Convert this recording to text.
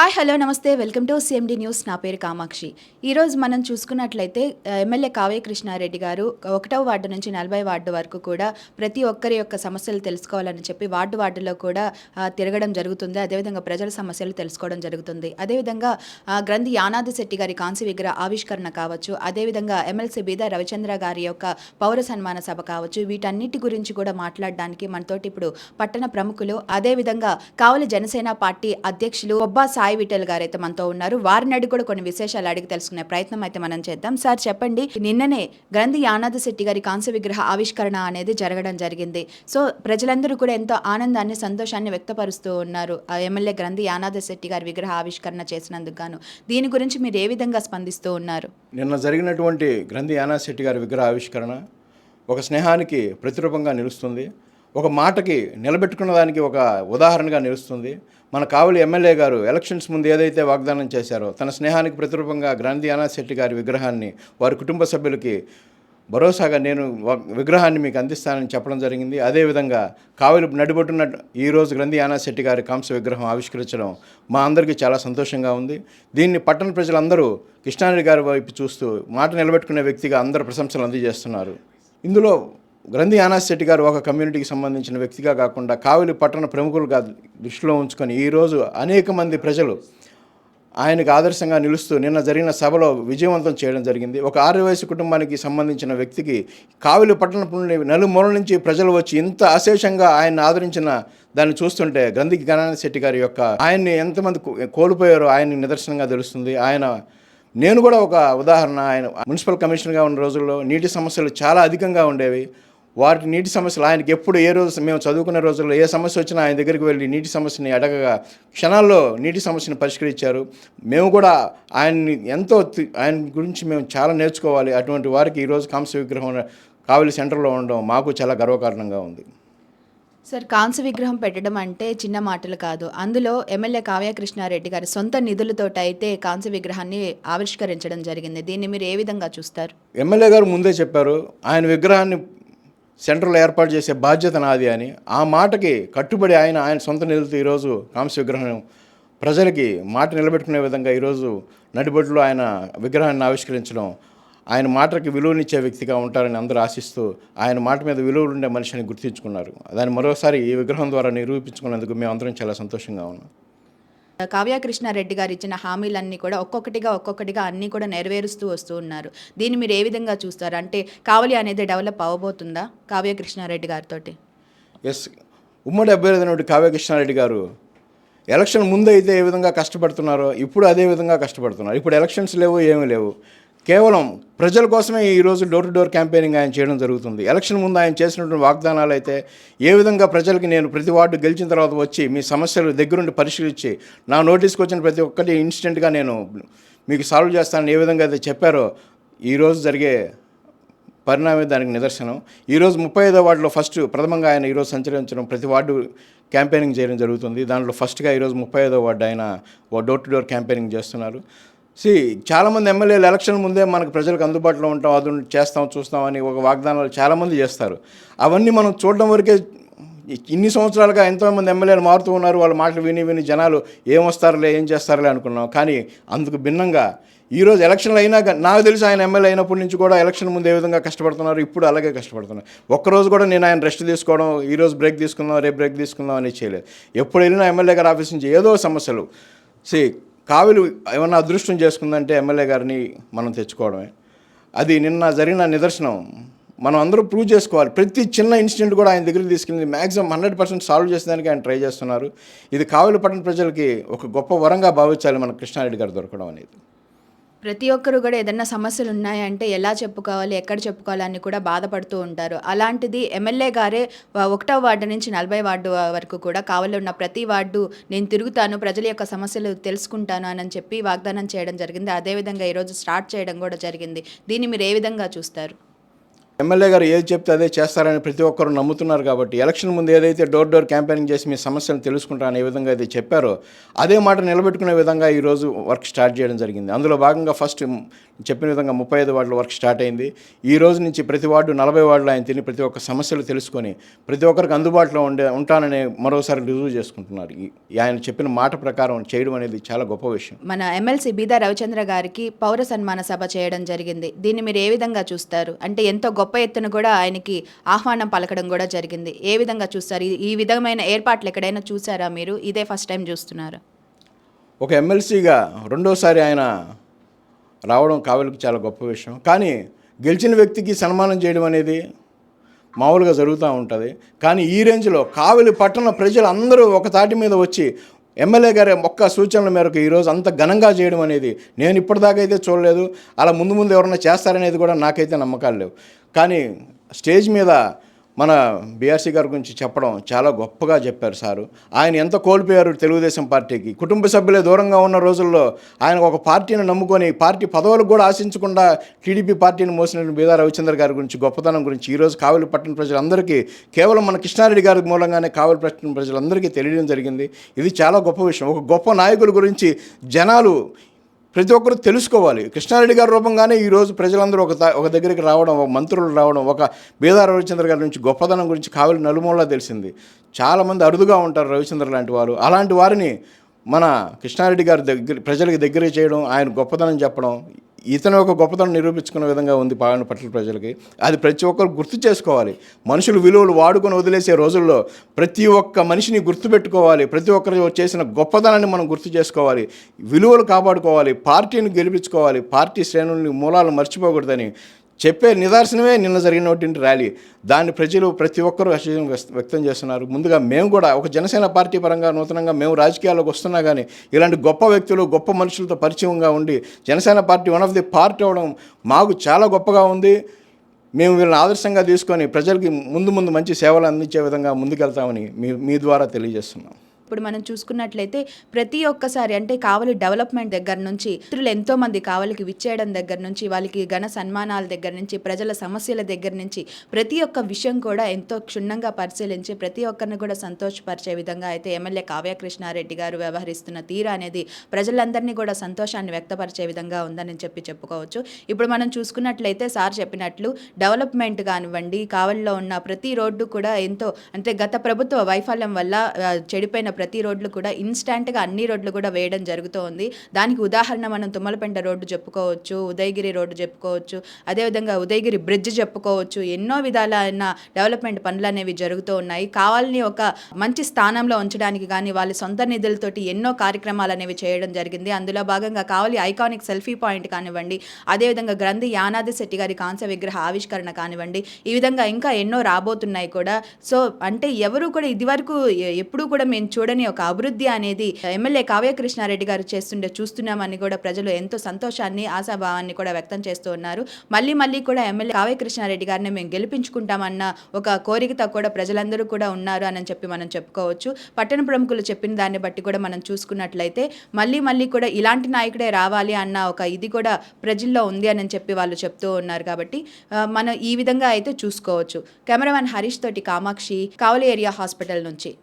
Hi hello నమస్తే welcome to CMD news. నా పేరు కామాక్షి. ఈరోజు మనం చూసుకున్నట్లయితే ఎమ్మెల్యే కావ్య కృష్ణారెడ్డి గారు 1వ వార్డు నుంచి 40 వార్డు వరకు కూడా ప్రతి ఒక్కరి యొక్క సమస్యలు తెలుసుకోవాలని చెప్పి వార్డులో కూడా తిరగడం జరుగుతుంది. అదేవిధంగా ప్రజల సమస్యలు తెలుసుకోవడం జరుగుతుంది. అదేవిధంగా గ్రంథి యానాది శెట్టి గారి కాంస్య విగ్రహ ఆవిష్కరణ కావచ్చు, అదేవిధంగా ఎమ్మెల్సీ బీదా రవిచంద్ర గారి యొక్క పౌర సన్మాన సభ కావచ్చు, వీటన్నిటి గురించి కూడా మాట్లాడడానికి మనతోటి ఇప్పుడు పట్టణ ప్రముఖులు, అదేవిధంగా కావలి జనసేన పార్టీ అధ్యక్షులు బొబ్బా సాయి విఠల్ గారు అయితే మనతో ఉన్నారు. వారిని అడిగి కూడా కొన్ని విశేషాలు అడిగి తెలుసుకునే ప్రయత్నం అయితే మనం చేద్దాం. సార్ చెప్పండి, నిన్ననే గ్రంథి యానాది శెట్టి గారి కాంస్య విగ్రహ ఆవిష్కరణ అనేది జరగడం జరిగింది. సో ప్రజలందరూ కూడా ఎంతో ఆనందాన్ని సంతోషాన్ని వ్యక్తపరుస్తూ ఉన్నారు ఎమ్మెల్యే గ్రంథి యానాది శెట్టి గారి విగ్రహ ఆవిష్కరణ చేసినందుకు గాను. దీని గురించి మీరు ఏ విధంగా స్పందిస్తూ ఉన్నారు? నిన్న జరిగినటువంటి గ్రంథి యానాది శెట్టి గారి విగ్రహ ఆవిష్కరణ ఒక స్నేహానికి ప్రతిరూపంగా నిలుస్తుంది, ఒక మాటకి నిలబెట్టుకున్న దానికి ఒక ఉదాహరణగా నిలుస్తుంది. మన కావలి ఎమ్మెల్యే గారు ఎలక్షన్స్ ముందు ఏదైతే వాగ్దానం చేశారో తన స్నేహానికి ప్రతిరూపంగా గ్రంథి యానాది శెట్టి గారి విగ్రహాన్ని వారి కుటుంబ సభ్యులకి భరోసాగా నేను విగ్రహాన్ని మీకు అందిస్తానని చెప్పడం జరిగింది. అదేవిధంగా కావలి నడిబొట్టున ఈరోజు గ్రంథి యానాది శెట్టి గారి కాంస్య విగ్రహం ఆవిష్కరించడం మా అందరికీ చాలా సంతోషంగా ఉంది. దీన్ని పట్టణ ప్రజలందరూ కృష్ణారెడ్డి గారి వైపు చూస్తూ మాట నిలబెట్టుకునే వ్యక్తిగా అందరూ ప్రశంసలు అందజేస్తున్నారు. ఇందులో గ్రంథి యానాది శెట్టి గారు ఒక కమ్యూనిటీకి సంబంధించిన వ్యక్తిగా కాకుండా కావలి పట్టణ ప్రముఖులుగా దృష్టిలో ఉంచుకొని ఈరోజు అనేక మంది ప్రజలు ఆయనకు ఆదర్శంగా నిలుస్తూ నిన్న జరిగిన సభలో విజయవంతం చేయడం జరిగింది. ఒక ఆర్యవయసు కుటుంబానికి సంబంధించిన వ్యక్తికి కావలి పట్టణ నలుమూల నుంచి ప్రజలు వచ్చి ఇంత అశేషంగా ఆయన ఆదరించిన దాన్ని చూస్తుంటే గ్రంథి యానాది శెట్టి గారి యొక్క ఆయన్ని ఎంతమంది కోల్పోయారో ఆయన నిదర్శనంగా తెలుస్తుంది. నేను కూడా ఒక ఉదాహరణ. ఆయన మున్సిపల్ కమిషనర్గా ఉన్న రోజుల్లో నీటి సమస్యలు చాలా అధికంగా ఉండేవి. వాటి నీటి సమస్యలు ఆయనకి ఎప్పుడు ఏ రోజు మేము చదువుకునే రోజుల్లో ఏ సమస్య వచ్చినా ఆయన దగ్గరికి వెళ్ళి నీటి సమస్యని అడగగా క్షణాల్లో నీటి సమస్యను పరిష్కరించారు. మేము కూడా ఆయన గురించి మేము చాలా నేర్చుకోవాలి. అటువంటి వారికి ఈరోజు కాంస్య విగ్రహం కావలి సెంటర్లో ఉండడం మాకు చాలా గర్వకారణంగా ఉంది. సార్, కాంస్య విగ్రహం పెట్టడం అంటే చిన్న మాటలు కాదు. అందులో ఎమ్మెల్యే కావ్య కృష్ణారెడ్డి గారి సొంత నిధులతోటి అయితే కాంస్య విగ్రహాన్ని ఆవిష్కరించడం జరిగింది. దీన్ని మీరు ఏ విధంగా చూస్తారు? ఎమ్మెల్యే గారు ముందే చెప్పారు ఆయన విగ్రహాన్ని సెంటర్లో ఏర్పాటు చేసే బాధ్యత నాది అని. ఆ మాటకి కట్టుబడి ఆయన సొంత నిధులతో ఈరోజు కాంస్య విగ్రహం ప్రజలకి మాట నిలబెట్టుకునే విధంగా ఈరోజు నడిబొడ్డులో ఆయన విగ్రహాన్ని ఆవిష్కరించడం ఆయన మాటకి విలువనిచ్చే వ్యక్తిగా ఉంటారని అందరూ ఆశిస్తూ ఆయన మాట మీద విలువలు ఉండే మనిషిని గుర్తించుకున్నారు. దాన్ని మరోసారి ఈ విగ్రహం ద్వారా నిరూపించుకున్నందుకు మేము అందరం చాలా సంతోషంగా ఉన్నాం. కావ్య కృష్ణారెడ్డి గారు ఇచ్చిన హామీలన్నీ కూడా ఒక్కొక్కటిగా అన్నీ కూడా నెరవేరుస్తూ వస్తూ ఉన్నారు. దీన్ని మీరు ఏ విధంగా చూస్తారు? అంటే కావలి అనేది డెవలప్ అవ్వబోతుందా కావ్య కృష్ణారెడ్డి గారితో? ఎస్, ఉమ్మడి అభ్యర్థి కావ్య కృష్ణారెడ్డి గారు ఎలక్షన్ ముందు అయితే ఏ విధంగా కష్టపడుతున్నారో ఇప్పుడు అదే విధంగా కష్టపడుతున్నారు. ఇప్పుడు ఎలక్షన్స్ లేవు, ఏమీ లేవు. కేవలం ప్రజల కోసమే ఈరోజు డోర్ టు డోర్ క్యాంపెయినింగ్ ఆయన చేయడం జరుగుతుంది. ఎలక్షన్ ముందు ఆయన చేసినటువంటి వాగ్దానాలు అయితే ఏ విధంగా ప్రజలకి నేను ప్రతి వార్డు గెలిచిన తర్వాత వచ్చి మీ సమస్యలు దగ్గరుండి పరిశీలించి నా నోటీస్కి వచ్చిన ప్రతి ఒక్కటి ఇన్స్టెంట్గా నేను మీకు సాల్వ్ చేస్తానని ఏ విధంగా అయితే చెప్పారో ఈరోజు జరిగే పరిణామే దానికి నిదర్శనం. ఈరోజు 35వ వార్డులో ప్రథమంగా ఆయన ఈరోజు సంచరించడం, ప్రతి వార్డు క్యాంపెయినింగ్ చేయడం జరుగుతుంది. దాంట్లో ఫస్ట్గా ఈరోజు 35వ వార్డు ఆయన డోర్ టు డోర్ క్యాంపెయినింగ్ చేస్తున్నారు. చాలామంది ఎమ్మెల్యేలు ఎలక్షన్ ముందే మనకు ప్రజలకు అందుబాటులో ఉంటాం, అది చూస్తామని ఒక వాగ్దానాలు చాలామంది చేస్తారు. అవన్నీ మనం చూడడం వరకే. ఇన్ని సంవత్సరాలుగా ఎంతోమంది ఎమ్మెల్యేలు మారుతూ ఉన్నారు. వాళ్ళ మాటలు విని జనాలు ఏం చేస్తారులే అనుకున్నాం. కానీ అందుకు భిన్నంగా ఈరోజు ఎలక్షన్లు అయినాక నాకు తెలిసి ఆయన ఎమ్మెల్యే అయినప్పటి నుంచి కూడా ఎలక్షన్ ముందు ఏ విధంగా కష్టపడుతున్నారు, ఇప్పుడు అలాగే కష్టపడుతున్నారు. ఒక్కరోజు కూడా నేను ఆయన రెస్ట్ తీసుకోవడం, ఈరోజు బ్రేక్ తీసుకుందాం, రేపు బ్రేక్ తీసుకుందాం అని చేయలేదు. ఎప్పుడు వెళ్ళినా ఎమ్మెల్యే గారి ఆఫీస్ నుంచి ఏదో సమస్యలు. కావలి ఏమన్నా అదృష్టం చేసుకుందంటే ఎమ్మెల్యే గారిని మనం తెచ్చుకోవడమే. అది నిన్న జరిగిన నిదర్శనం. మనం అందరూ ప్రూవ్ చేసుకోవాలి. ప్రతి చిన్న ఇన్సిడెంట్ కూడా ఆయన దగ్గరికి తీసుకెళ్ళి మ్యాక్సిమం 100% సాల్వ్ చేసేదానికి ఆయన ట్రై చేస్తున్నారు. ఇది కావలి పట్టణ ప్రజలకి ఒక గొప్ప వరంగా భావించాలి మన కృష్ణారెడ్డి గారు దొరకడం అనేది. ప్రతి ఒక్కరు కూడా ఏదన్నా సమస్యలు ఉన్నాయంటే ఎలా చెప్పుకోవాలి, ఎక్కడ చెప్పుకోవాలి అని కూడా బాధపడుతూ ఉంటారు. అలాంటిది ఎమ్మెల్యే గారే 1వ వార్డు నుంచి 40 వార్డు వరకు కూడా కావలిలో ఉన్న ప్రతి వార్డు నేను తిరుగుతాను, ప్రజల యొక్క సమస్యలు తెలుసుకుంటాను అని చెప్పి వాగ్దానం చేయడం జరిగింది. అదేవిధంగా ఈరోజు స్టార్ట్ చేయడం కూడా జరిగింది. దీన్ని మీరు ఏ విధంగా చూస్తారు? ఎమ్మెల్యే గారు ఏది చెప్తే అదే చేస్తారని ప్రతి ఒక్కరు నమ్ముతున్నారు కాబట్టి ఎలక్షన్ ముందు ఏదైతే డోర్ డోర్ క్యాంపెయినింగ్ చేసి మీ సమస్యలను తెలుసుకుంటారని ఏ విధంగా అయితే చెప్పారో అదే మాట నిలబెట్టుకునే విధంగా ఈరోజు వర్క్ స్టార్ట్ చేయడం జరిగింది. అందులో భాగంగా ఫస్ట్ చెప్పిన విధంగా 35 వార్డుల వర్క్ స్టార్ట్ అయింది. ఈ రోజు నుంచి ప్రతి వార్డు 40 వార్డులు ఆయన తిని ప్రతి ఒక్క సమస్యలు తెలుసుకొని ప్రతి ఒక్కరికి అందుబాటులో ఉంటానని మరోసారి రుజువు చేసుకుంటున్నారు. ఆయన చెప్పిన మాట ప్రకారం చేయడం అనేది చాలా గొప్ప విషయం. మన ఎమ్మెల్సీ బీదా రవిచంద్ర గారికి పౌర సన్మాన సభ చేయడం జరిగింది. దీన్ని మీరు ఏ విధంగా చూస్తారు? అంటే ఎంతో గొప్ప ఎత్తున కూడా ఆయనకి ఆహ్వానం పలకడం కూడా జరిగింది. ఏ విధంగా చూస్తారు? ఈ విధమైన ఏర్పాట్లు ఎక్కడైనా చూసారా మీరు? ఇదే ఫస్ట్ టైం చూస్తున్నారా? ఒక ఎమ్మెల్సీగా రెండోసారి ఆయన రావడం కావలికి చాలా గొప్ప విషయం. కానీ గెలిచిన వ్యక్తికి సన్మానం చేయడం అనేది మామూలుగా జరుగుతూ ఉంటుంది. కానీ ఈ రేంజ్లో కావలి పట్టణ ప్రజలు అందరూ ఒక తాటి మీద వచ్చి ఎమ్మెల్యే గారి ఒక్క సూచనల మేరకు ఈరోజు అంత ఘనంగా చేయడం అనేది నేను ఇప్పటిదాకా అయితే చూడలేదు. అలా ముందు ముందు ఎవరన్నా చేస్తారనేది కూడా నాకైతే నమ్మకాలు లేవు. కానీ స్టేజ్ మీద మన బీఆర్సీ గారి గురించి చెప్పడం చాలా గొప్పగా చెప్పారు సారు. ఆయన ఎంత కోల్పోయారు తెలుగుదేశం పార్టీకి. కుటుంబ సభ్యులే దూరంగా ఉన్న రోజుల్లో ఆయన ఒక పార్టీని నమ్ముకొని పార్టీ పదవులకు కూడా ఆశించకుండా టీడీపీ పార్టీని మోసిన బీదా రవిచంద్ర గారి గురించి గొప్పతనం గురించి ఈరోజు కావలి పట్టణ ప్రజలందరికీ కేవలం మన కృష్ణారెడ్డి గారి మూలంగానే కావలి పట్టణ ప్రజలందరికీ తెలియడం జరిగింది. ఇది చాలా గొప్ప విషయం. ఒక గొప్ప నాయకుల గురించి జనాలు ప్రతి ఒక్కరు తెలుసుకోవాలి. కృష్ణారెడ్డి గారి రూపంగానే ఈరోజు ప్రజలందరూ ఒక దగ్గరికి రావడం, ఒక మంత్రులు రావడం, ఒక బీదా రవిచంద్ర గారి నుంచి గొప్పదనం గురించి కావలి నలుమూలలా తెలిసింది. చాలామంది అరుదుగా ఉంటారు రవిచంద్ర లాంటి వారు. అలాంటి వారిని మన కృష్ణారెడ్డి గారి ప్రజలకి దగ్గర చేయడం, ఆయన గొప్పదనం చెప్పడం, ఇతను ఒక గొప్పతనం నిరూపించుకునే విధంగా ఉంది పాలన పట్ల ప్రజలకి. అది ప్రతి ఒక్కరు గుర్తు చేసుకోవాలి. మనుషులు విలువలు వాడుకొని వదిలేసే రోజుల్లో ప్రతి ఒక్క మనిషిని గుర్తుపెట్టుకోవాలి. ప్రతి ఒక్కరు చేసిన గొప్పతనాన్ని మనం గుర్తు చేసుకోవాలి. విలువలు కాపాడుకోవాలి. పార్టీని గెలిపించుకోవాలి. పార్టీ శ్రేణుల్ని మూలాలు మర్చిపోకూడదని చెప్పే నిదర్శనమే నిన్న జరిగినటువంటి ర్యాలీ. దాన్ని ప్రజలు ప్రతి ఒక్కరూ హర్షం వ్యక్తం చేస్తున్నారు. ముందుగా మేము కూడా ఒక జనసేన పార్టీ పరంగా నూతనంగా మేము రాజకీయాల్లోకి వస్తున్నా కానీ ఇలాంటి గొప్ప వ్యక్తులు గొప్ప మనుషులతో పరిచయంగా ఉండి Janasena party one of the party అవడం మాకు చాలా గొప్పగా ఉంది. మేము వీళ్ళని ఆదర్శంగా తీసుకొని ప్రజలకి ముందు మంచి సేవలు అందించే విధంగా ముందుకెళ్తామని మీ ద్వారా తెలియజేస్తున్నాం. ఇప్పుడు మనం చూసుకున్నట్లయితే ప్రతి ఒక్కసారి అంటే కావలి డెవలప్మెంట్ దగ్గర నుంచి మిత్రులు ఎంతో మంది కావలికి విచ్చేయడం దగ్గర నుంచి వాళ్ళకి ఘన సన్మానాల దగ్గర నుంచి ప్రజల సమస్యల దగ్గర నుంచి ప్రతి ఒక్క విషయం కూడా ఎంతో క్షుణ్ణంగా పరిశీలించి ప్రతి ఒక్కరిని కూడా సంతోషపరిచే విధంగా అయితే ఎమ్మెల్యే కావ్య కృష్ణారెడ్డి గారు వ్యవహరిస్తున్న తీరు అనేది ప్రజలందరినీ కూడా సంతోషాన్ని వ్యక్తపరిచే విధంగా ఉందని చెప్పుకోవచ్చు. ఇప్పుడు మనం చూసుకున్నట్లయితే సార్ చెప్పినట్లు డెవలప్మెంట్ కానివ్వండి, కావలిలో ఉన్న ప్రతి రోడ్డు కూడా ఎంతో అంటే గత ప్రభుత్వ వైఫల్యం వల్ల చెడిపోయిన ప్రతి రోడ్లు కూడా ఇన్స్టాంట్గా అన్ని రోడ్లు కూడా వేయడం జరుగుతూ ఉంది. దానికి ఉదాహరణ మనం తుమ్మలపెంట రోడ్డు చెప్పుకోవచ్చు, ఉదయగిరి రోడ్డు చెప్పుకోవచ్చు, అదేవిధంగా ఉదయగిరి బ్రిడ్జ్ చెప్పుకోవచ్చు. ఎన్నో విధాలైన డెవలప్మెంట్ పనులు అనేవి జరుగుతూ ఉన్నాయి. కావాలని ఒక మంచి స్థానంలో ఉంచడానికి కానీ వాళ్ళ సొంత నిధులతోటి ఎన్నో కార్యక్రమాలు అనేవి చేయడం జరిగింది. అందులో భాగంగా కావలి ఐకానిక్ సెల్ఫీ పాయింట్ కానివ్వండి, అదేవిధంగా గ్రంథి యానాది శెట్టి గారి కాంస్య విగ్రహ ఆవిష్కరణ కానివ్వండి, ఈ విధంగా ఇంకా ఎన్నో రాబోతున్నాయి కూడా. సో అంటే ఎవరు కూడా ఇదివరకు ఎప్పుడూ కూడా మేము చూడని ఒక అభివృద్ధి అనేది ఎమ్మెల్యే కావ్య కృష్ణారెడ్డి గారు చూస్తున్నామని కూడా ప్రజలు ఎంతో సంతోషాన్ని ఆశాభావాన్ని కూడా వ్యక్తం చేస్తూ ఉన్నారు. మళ్ళీ కూడా ఎమ్మెల్యే కావ్య కృష్ణారెడ్డి గారిని మేము గెలిపించుకుంటామన్న ఒక కోరికతో కూడా ప్రజలందరూ కూడా ఉన్నారు అని చెప్పి మనం చెప్పుకోవచ్చు. పట్టణ ప్రముఖులు చెప్పిన దాన్ని బట్టి కూడా మనం చూసుకున్నట్లయితే మళ్ళీ కూడా ఇలాంటి నాయకుడే రావాలి అన్న ఒక ఇది కూడా ప్రజల్లో ఉంది అని చెప్పి వాళ్ళు చెప్తూ ఉన్నారు. కాబట్టి మనం ఈ విధంగా అయితే చూసుకోవచ్చు. కెమెరామెన్ హరీష్ తోటి కామాక్షి, కావలి ఏరియా హాస్పిటల్ నుంచి.